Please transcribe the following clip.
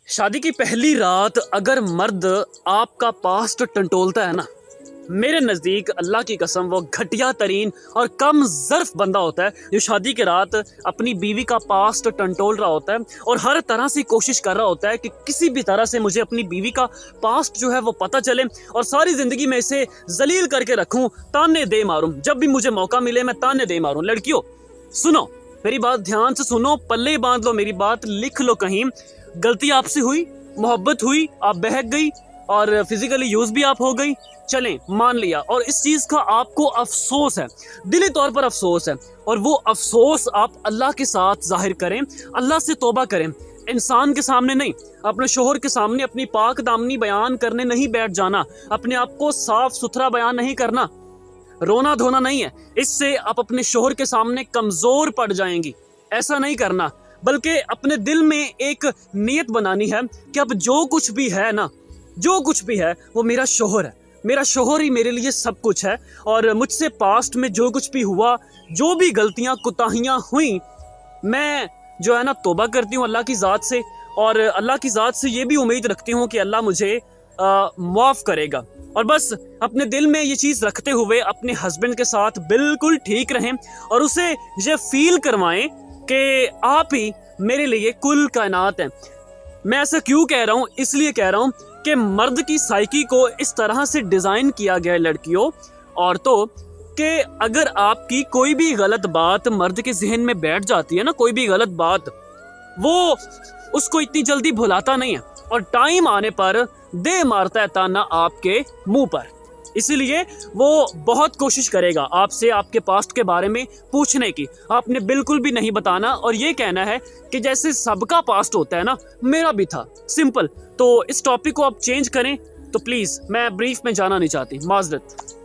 شادی کی پہلی رات اگر مرد آپ کا پاسٹ ٹنٹولتا ہے نا، میرے نزدیک اللہ کی قسم وہ گھٹیا ترین اور کم ظرف بندہ ہوتا ہے جو شادی کے رات اپنی بیوی کا پاسٹ ٹنٹول رہا ہوتا ہے اور ہر طرح سے کوشش کر رہا ہوتا ہے کہ کسی بھی طرح سے مجھے اپنی بیوی کا پاسٹ جو ہے وہ پتہ چلے اور ساری زندگی میں اسے ذلیل کر کے رکھوں، تانے دے ماروں، جب بھی مجھے موقع ملے میں تانے دے ماروں۔ لڑکیوں سنو میری بات، دھیان سے سنو، پلے باندھ لو میری بات، لکھ لو کہیں۔ غلطی آپ سے ہوئی، محبت ہوئی، آپ بہک گئی اور فزیکلی یوز بھی آپ ہو گئی، چلیں مان لیا، اور اس چیز کا آپ کو افسوس ہے، دلی طور پر افسوس ہے، اور وہ افسوس آپ اللہ کے ساتھ ظاہر کریں، اللہ سے توبہ کریں، انسان کے سامنے نہیں، اپنے شوہر کے سامنے اپنی پاک دامنی بیان کرنے نہیں بیٹھ جانا، اپنے آپ کو صاف ستھرا بیان نہیں کرنا، رونا دھونا نہیں ہے، اس سے آپ اپنے شوہر کے سامنے کمزور پڑ جائیں گی، ایسا نہیں کرنا، بلکہ اپنے دل میں ایک نیت بنانی ہے کہ اب جو کچھ بھی ہے نا، جو کچھ بھی ہے وہ میرا شوہر ہے، میرا شوہر ہی میرے لیے سب کچھ ہے، اور مجھ سے پاسٹ میں جو کچھ بھی ہوا، جو بھی غلطیاں کوتاہیاں ہوئیں، میں جو ہے نا توبہ کرتی ہوں اللہ کی ذات سے، اور اللہ کی ذات سے یہ بھی امید رکھتی ہوں کہ اللہ مجھے معاف کرے گا، اور بس اپنے دل میں یہ چیز رکھتے ہوئے اپنے ہسبینڈ کے ساتھ بالکل ٹھیک رہیں اور اسے یہ فیل کروائیں کہ آپ ہی میرے لیے کل کائنات ہیں۔ میں ایسا کیوں کہہ رہا ہوں؟ اس لیے کہہ رہا ہوں کہ مرد کی سائیکی کو اس طرح سے ڈیزائن کیا گیا ہے لڑکیوں، عورتوں، کہ اگر آپ کی کوئی بھی غلط بات مرد کے ذہن میں بیٹھ جاتی ہے نا، کوئی بھی غلط بات، وہ اس کو اتنی جلدی بھلاتا نہیں ہے اور ٹائم آنے پر دے مارتا ہے تانا آپ کے منہ پر، اسی لیے وہ بہت کوشش کرے گا آپ سے آپ کے پاسٹ کے بارے میں پوچھنے کی، آپ نے بالکل بھی نہیں بتانا اور یہ کہنا ہے کہ جیسے سب کا پاسٹ ہوتا ہے نا، میرا بھی تھا، سمپل۔ تو اس ٹاپک کو آپ چینج کریں تو پلیز، میں بریف میں جانا نہیں چاہتی، معذرت۔